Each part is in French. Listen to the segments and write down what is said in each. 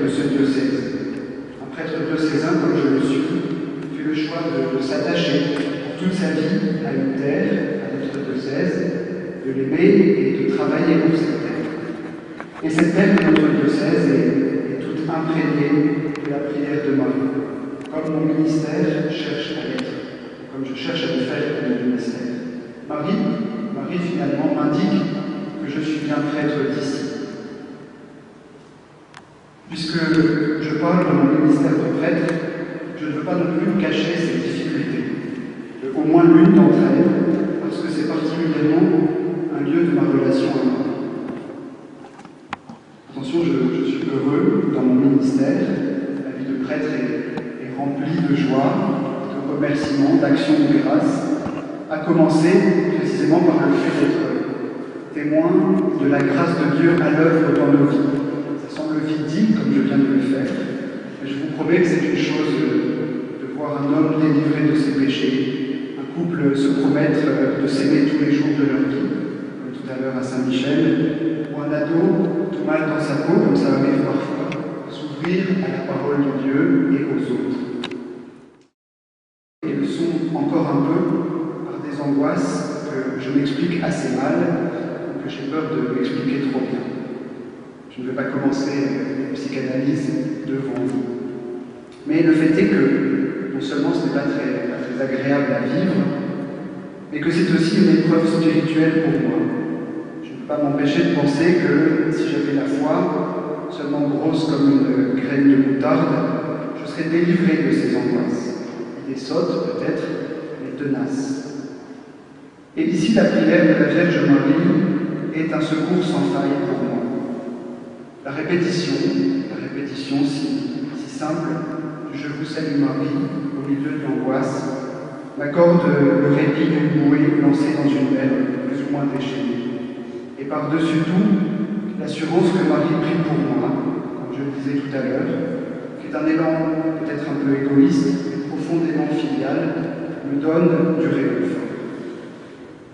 ce diocèse. Un prêtre diocésain, comme je le suis, fait le choix de s'attacher pour toute sa vie à une terre, à notre diocèse, de l'aimer et de travailler pour cette terre. Et cette terre de notre diocèse est toute imprégnée de la prière de Marie, comme mon ministère cherche à l'être, comme je cherche à le faire dans mon ministère. Marie finalement m'indique que je suis bien prêtre d'ici. Puisque je parle de mon ministère de prêtre, je ne veux pas non plus cacher ces difficultés, au moins l'une d'entre elles, parce que c'est particulièrement un lieu de ma relation à moi. Attention, je suis heureux dans mon ministère, la vie de prêtre est remplie de joie, de remerciements, d'actions de grâce, à commencer précisément par le fait d'être témoin de la grâce de Dieu à l'œuvre dans nos vies. Ça semble vite dit, comme je viens de le faire, mais je vous promets que c'est une chose de voir un homme délivré de ses péchés, un couple se promettre de s'aimer tous les jours de leur vie, comme tout à l'heure à Saint-Michel, ou un ado, tout mal dans sa peau, comme ça arrive parfois, s'ouvrir à la parole de Dieu et aux autres. Et le sont encore un peu par des angoisses que je m'explique assez mal, ou que j'ai peur de m'expliquer trop bien. Je ne vais pas commencer une psychanalyse devant vous. Mais le fait est que, non seulement ce n'est pas très agréable à vivre, mais que c'est aussi une épreuve spirituelle pour moi. Je ne peux pas m'empêcher de penser que si j'avais la foi, seulement grosse comme une graine de moutarde, je serais délivré de ces angoisses. Idées sottes peut-être, mais tenaces. Et ici, la prière de la Vierge Marie est un secours sans faille pour moi. La répétition si simple, du Je vous salue Marie, au milieu de l'angoisse, m'accorde le répit d'une bouée lancée dans une mer plus ou moins déchaînée. Et par-dessus tout, l'assurance que Marie prie pour moi, comme je le disais tout à l'heure, qui est un élan peut-être un peu égoïste, mais profondément filial, me donne du réconfort.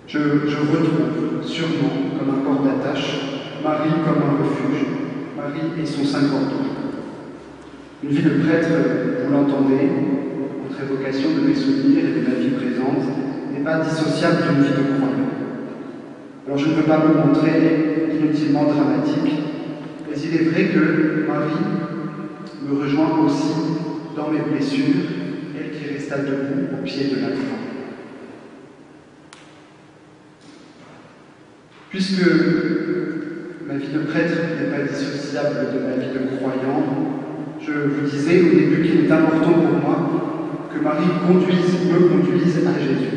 Je retrouve sûrement comme un port d'attache, Marie comme un refuge, Marie et son saint cordon. Une vie de prêtre, vous l'entendez, entre évocation de mes souvenirs et de ma vie présente, n'est pas dissociable d'une vie de croyant. Alors je ne veux pas me montrer inutilement dramatique, mais il est vrai que Marie me rejoint aussi dans mes blessures, elle qui resta debout au pied de la croix. Puisque ma vie de prêtre n'est pas dissociable de ma vie de croyant, je vous disais au début qu'il est important pour moi que Marie me conduise à Jésus.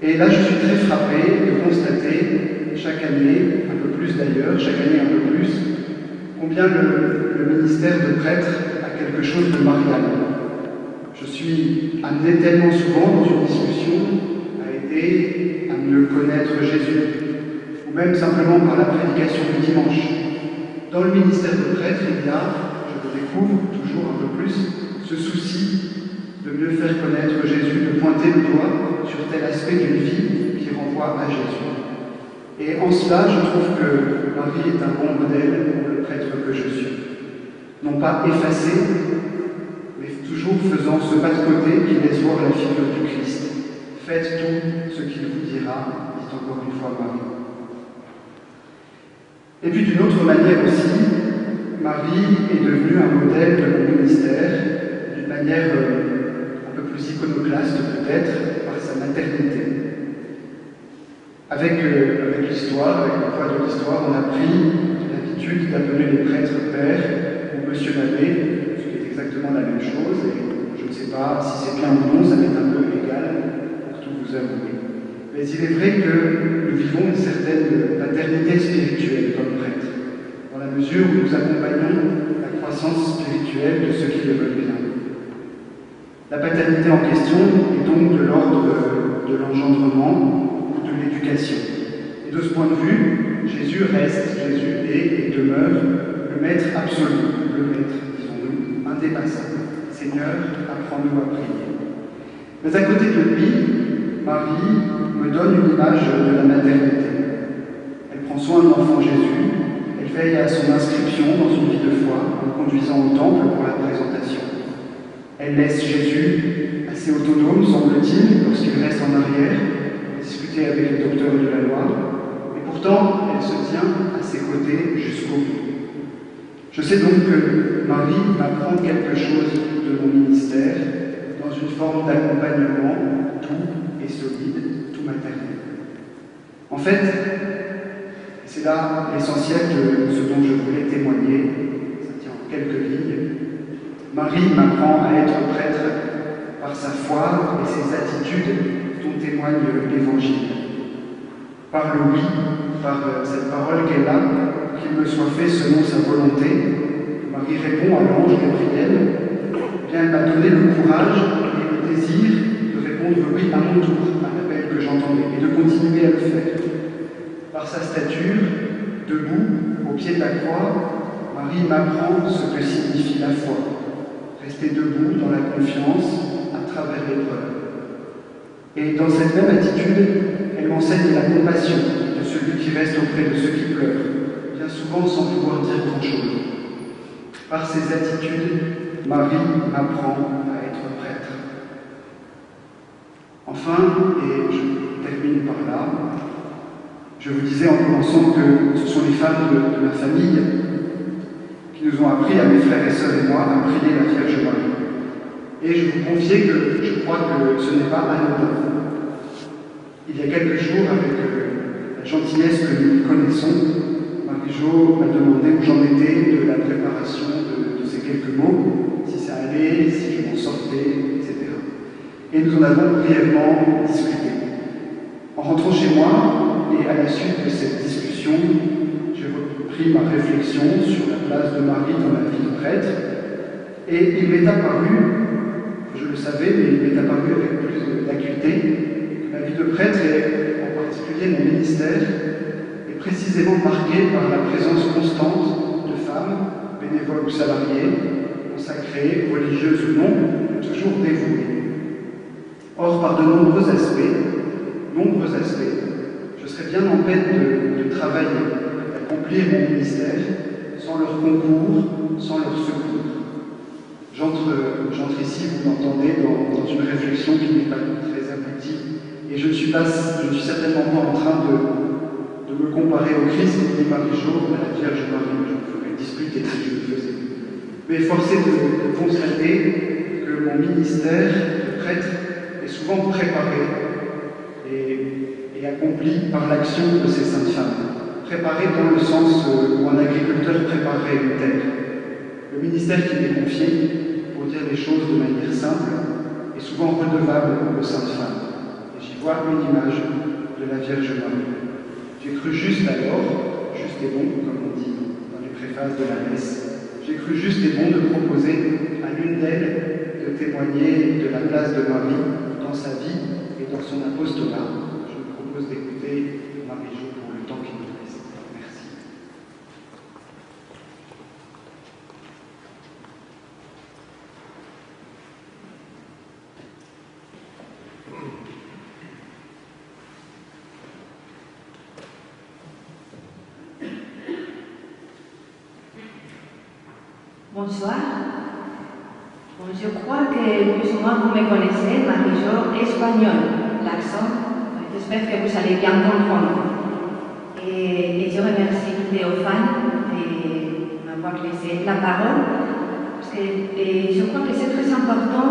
Et là, je suis très frappé de constater chaque année, un peu plus d'ailleurs, chaque année un peu plus, combien le ministère de prêtre a quelque chose de marial. Je suis amené tellement souvent dans une discussion à aider à mieux connaître Jésus, ou même simplement par la prédication du dimanche. Dans le ministère de prêtre, il y a, je le découvre toujours un peu plus, ce souci de mieux faire connaître Jésus, de pointer le doigt sur tel aspect d'une vie qui renvoie à Jésus. Et en cela, je trouve que Marie est un bon modèle pour le prêtre que je suis. Non pas effacé, mais toujours faisant ce pas de côté qui laisse voir la figure du Christ. Faites tout ce qu'il vous dira, dit encore une fois Marie. Et puis d'une autre manière aussi, Marie est devenue un modèle de mon ministère, d'une manière un peu plus iconoclaste peut-être, par sa maternité. Avec l'histoire, avec le poids de l'histoire, on a pris l'habitude d'appeler les prêtres père ou monsieur l'abbé, ce qui est exactement la même chose, et je ne sais pas si c'est bien ou non, ça m'est un peu égal, pour tout vous avouer. Mais il est vrai que nous vivons une certaine paternité spirituelle comme prêtres, dans la mesure où nous accompagnons la croissance spirituelle de ceux qui le veulent bien. La paternité en question est donc de l'ordre de l'engendrement ou de l'éducation. Et de ce point de vue, Jésus est et demeure le maître absolu, le maître, disons-nous, indépassable. Seigneur, apprends-nous à prier. Mais à côté de lui, Marie me donne une image de la maternité. Elle prend soin de l'enfant Jésus, elle veille à son inscription dans une vie de foi, en conduisant descend au temple pour la présentation. Elle laisse Jésus assez autonome, semble-t-il, lorsqu'il reste en arrière, pour discuter avec les docteurs de la loi, et pourtant elle se tient à ses côtés jusqu'au bout. Je sais donc que Marie m'apprend quelque chose de mon ministère, dans une forme d'accompagnement doux et solide, tout matériel. En fait, c'est là l'essentiel de ce dont je voulais témoigner, ça tient en quelques lignes. Marie m'apprend à être prêtre par sa foi et ses attitudes dont témoigne l'Évangile. Par le oui, par cette parole qu'elle a, qu'il me soit fait selon sa volonté, Marie répond à l'ange Gabriel. Bien, elle m'a donné le courage et le désir de répondre oui à mon tour à l'appel que j'entendais et de continuer à le faire. Par sa stature, debout, au pied de la croix, Marie m'apprend ce que signifie la foi. Rester debout dans la confiance à travers l'épreuve. Et dans cette même attitude, elle m'enseigne la compassion de celui qui reste auprès de ceux qui pleurent, bien souvent sans pouvoir dire grand-chose. Par ses attitudes, Marie m'apprend à être prêtre. Enfin, et je termine par là, je vous disais en commençant que ce sont les femmes de ma famille qui nous ont appris, à mes frères et sœurs et moi, à prier la Vierge Marie. Et je vous confiais que je crois que ce n'est pas anodin. Il y a quelques jours, avec la gentillesse que nous connaissons, Marie-Jo m'a demandé où j'en étais de la préparation de ces quelques mots, si ça allait, si je m'en sortais, etc. Et nous en avons brièvement discuté. En rentrant chez moi, et à la suite de cette discussion, j'ai repris ma réflexion sur la place de Marie dans la vie de prêtre, et il m'est apparu, je le savais, mais il m'est apparu avec plus d'acuité, que la vie de prêtre, et en particulier mon ministère, est précisément marquée par la présence constante de femmes, bénévoles ou salariées, consacrées, religieuses ou non, toujours dévouées. Or, par de nombreux aspects, je serais bien en peine de travailler, d'accomplir mon ministère sans leur concours, sans leur secours. J'entre ici, vous m'entendez, dans une réflexion qui n'est pas très aboutie, et je ne suis certainement pas en train de me comparer au Christ ni Marie-Jo à la Vierge Marie. Je me ferais disputer si je le faisais. Mais force est de constater que mon ministère de prêtre est souvent préparé et accompli par l'action de ces saintes femmes. Préparé dans le sens où un agriculteur préparerait une terre. Le ministère qui m'est confié, pour dire les choses de manière simple, est souvent redevable aux saintes femmes. Et j'y vois une image de la Vierge Marie. J'ai cru juste alors, juste et bon, comme on dit dans les préfaces de la messe, j'ai cru juste et bon de proposer à l'une d'elles de témoigner de la place de Marie dans sa vie et dans son apostolat. Je vous propose d'écouter Marie-Jo pour le temps qui nous reste. Merci. Bonsoir. Bon, je crois que plus ou moins vous me connaissez, Marie-Jo espagnole, l'accent. J'espère que vous allez bien comprendre. Et je remercie Théophane de m'avoir laissé la parole, parce que je crois que c'est très important,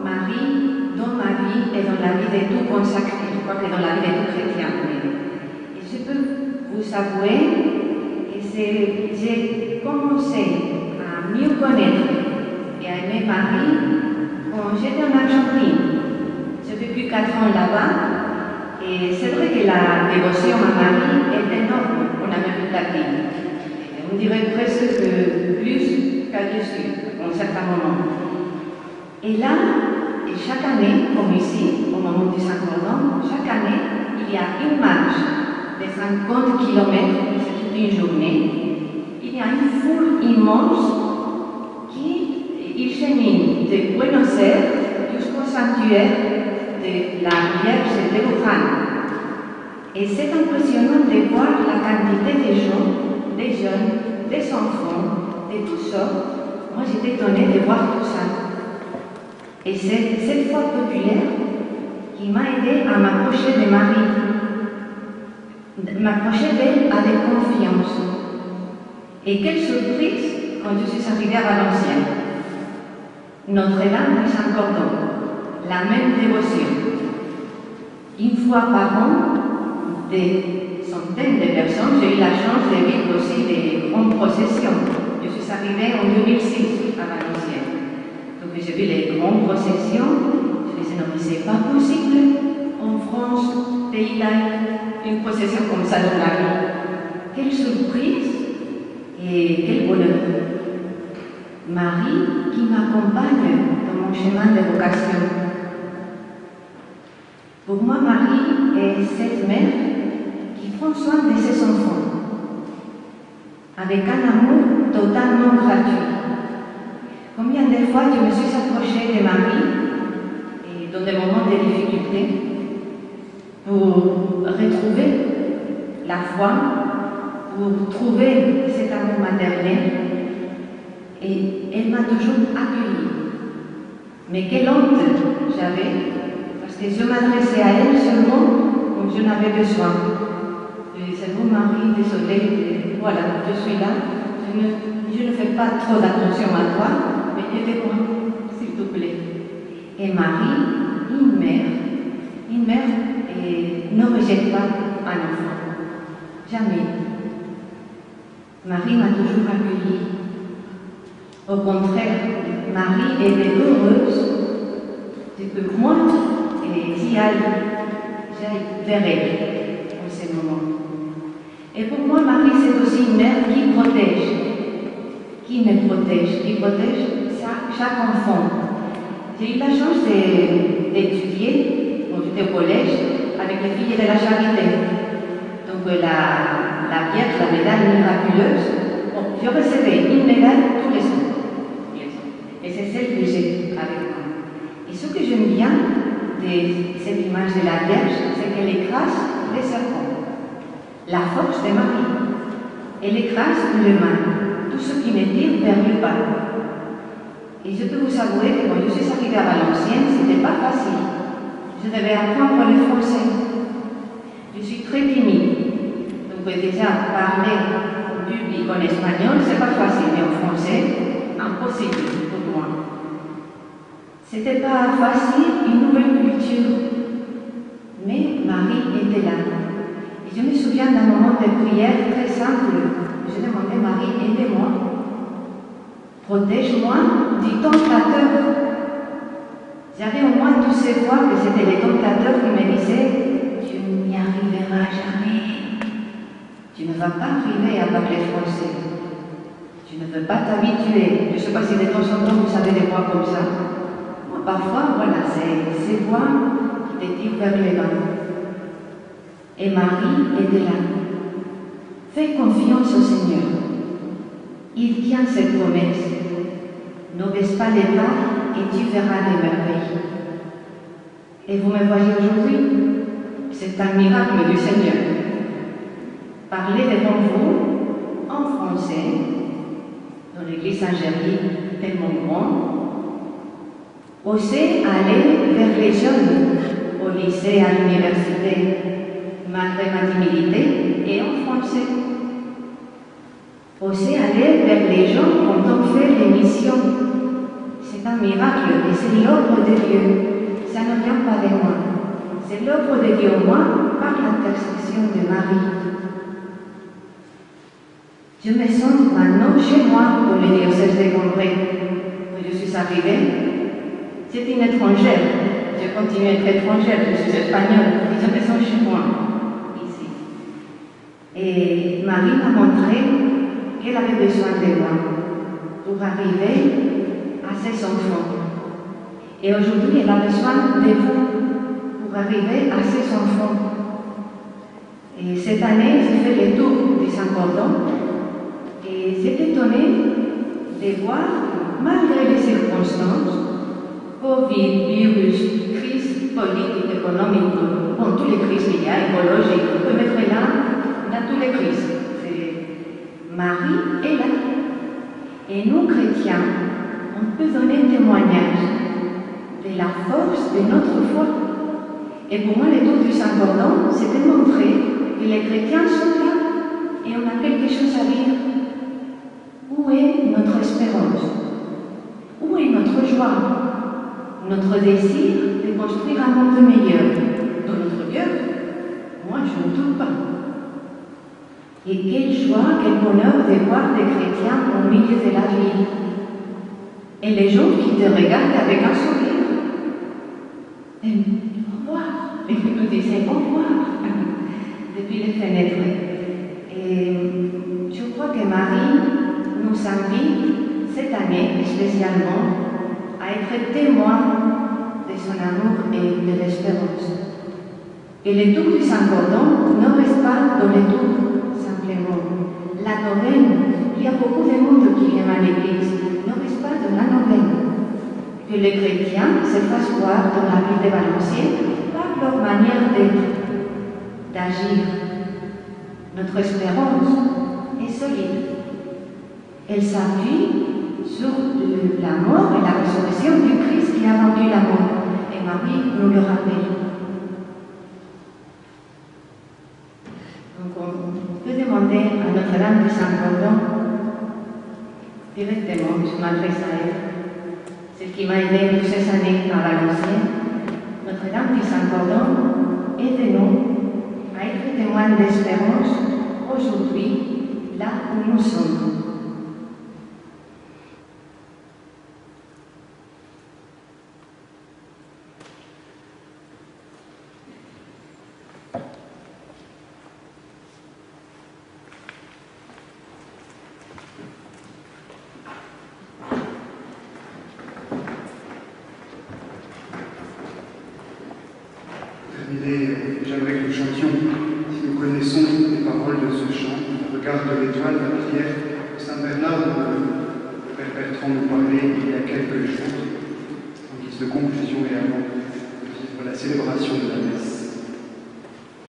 Marie, dans ma vie et dans la vie de tout consacré, je crois que dans la vie de tout chrétien. Et je peux vous avouer que j'ai commencé à mieux connaître et à aimer Marie quand j'étais en Argentine. J'ai vécu 4 ans là-bas et c'est vrai que la dévotion à Marie est énorme en Amérique latine. On dirait presque que plus qu'à Jésus, en certains moments. Et là, et chaque année, comme ici, au moment du Saint-Cordon, chaque année, il y a une marche de 50 km, c'est toute une journée. Il y a une foule immense qui chemine de Buenos Aires jusqu'au sanctuaire de la Vierge de Luján. Et c'est impressionnant de voir la quantité de gens, des jeunes, des enfants, de toutes sortes, moi j'étais étonnée de voir tout ça. Et c'est cette foi populaire qui m'a aidé à m'approcher de Marie, m'approcher d'elle avec confiance. Et quelle surprise quand je suis arrivée à Valenciennes. Notre-Dame de Saint-Cordon, la même dévotion. Une fois par an, des centaines de personnes, j'ai eu la chance de vivre aussi des grandes processions. Je suis arrivée en 2006 à Valenciennes. Donc j'ai vu les grandes processions. Je me disais, non, mais c'est pas possible en France, pays laïque, une procession comme ça dans la vie. Quelle surprise et quel bonheur. Marie qui m'accompagne dans mon chemin de vocation. Pour moi, Marie est cette mère qui prend soin de ses enfants avec un amour totalement gratuit. Combien de fois je me suis approchée de Marie et dans des moments de difficulté pour retrouver la foi, pour trouver cet amour maternel. Et elle m'a toujours accueillie. Mais quelle honte j'avais, parce que je m'adressais à elle seulement quand je n'avais besoin. Je disais, bon Marie, désolée, voilà, je suis là, je ne fais pas trop d'attention à toi, mais aidez-moi, s'il te plaît. Et Marie, une mère, ne rejette pas un enfant. Jamais. Marie m'a toujours accueillie. Au contraire, Marie était heureuse de que moi et j'aille vers elle en ces moments. Et pour moi, Marie, c'est aussi une mère qui protège. Qui me protège? Qui protège chaque enfant. J'ai eu la chance d'étudier quand j'étais au collège avec les filles de la charité. Donc la Vierge, la médaille miraculeuse, je recevais une médaille tous les ans. Et c'est celle que j'ai avec moi. Et ce que j'aime bien de cette image de la Vierge, c'est qu'elle écrase les serpents. La force de Marie. Elle écrase le mal, tout ce qui me tire vers le bas. Et je peux vous avouer que quand je suis arrivée à Valenciennes, ce n'était pas facile. Je devais apprendre le français. Je suis très timide. Donc déjà, parler au public en espagnol, c'est pas facile, mais en français, impossible. C'était pas facile, une nouvelle culture. Mais Marie était là. Et je me souviens d'un moment de prière très simple. Je demandais, Marie, aidez-moi. Protège-moi du tentateur. J'avais au moins tous ces voix que c'était les tentateurs qui me disaient, tu n'y arriveras jamais. Tu ne vas pas arriver à parler français. Tu ne veux pas t'habituer. Je ne sais pas si de temps en temps vous avez des voix comme ça. Moi, parfois, voilà, c'est ces voix qui te tirent vers les bas. Et Marie était là. Fais confiance au Seigneur. Il tient ses promesses. Ne baisse pas les pas et tu verras des merveilles. Et vous me voyez aujourd'hui, c'est un miracle du Seigneur. Parler devant vous en français, dans l'église Saint-Géry, tellement grand. Oser aller vers les jeunes, au lycée, à l'université, malgré ma timidité, et en français. Oser aller vers les gens quand on fait les missions. C'est un miracle et c'est l'œuvre de Dieu. Ça ne vient pas de moi. C'est l'œuvre de Dieu en moi par l'intercession de Marie. Je me sens maintenant chez moi dans le diocèse de Cambrai. Quand je suis arrivée, j'étais une étrangère. Je continue à être étrangère, je suis espagnole et je me sens chez moi, ici. Et Marie m'a montré qu'elle avait besoin de moi pour arriver à ses enfants. Et aujourd'hui, elle a besoin de vous pour arriver à ses enfants. Et cette année, j'ai fait le tour du Saint-Cordon et j'étais étonnée de voir, malgré les circonstances, Covid, virus, crise politique, économique, bon, tous les crises qu'il y a, écologiques, on peut mettre là, on a toutes les crises. Marie est là. Et nous, chrétiens, on peut donner témoignage de la force de notre foi. Et pour moi, le tour du Saint-Cordon, c'est de montrer que les chrétiens sont là et on a quelque chose à dire. Où est notre espérance? Où est notre joie? Notre désir de construire un monde meilleur dans notre cœur? Moi, je ne doute pas. Et quelle joie, quel bonheur de voir des chrétiens au milieu de la vie. Et les gens qui te regardent avec un sourire. Et au revoir. Et nous disaient au revoir depuis les fenêtres. Et je crois que Marie nous invite cette année spécialement à être témoins de son amour et de l'espérance. Et le tour du Saint-Cordon ne reste pas dans le tour simplement. La neuvaine, il y a beaucoup de monde qui vient à l'église, ne reste pas dans la neuvaine. Que les chrétiens se fassent voir dans la ville de Valenciennes par leur manière d'être, d'agir. Notre espérance est solide. Elle s'appuie sur la mort et la résurrection du Christ qui a vaincu la mort. Et Marie nous le rappelle. Donc on peut demander à Notre-Dame du Saint-Cordon, directement, je m'adresse à elle, celle qui m'a aidé toutes ces années à Valenciennes. Notre-Dame du Saint-Cordon, aidez-nous à être témoins d'espérance aujourd'hui, là où nous sommes. J'aimerais que nous chantions, si nous connaissons les paroles de ce chant, le regard de l'étoile, la prière de Saint Bernard, le Père Bertrand nous parlait il y a quelques jours, en guise de conclusion et avant de vivre la célébration de la messe.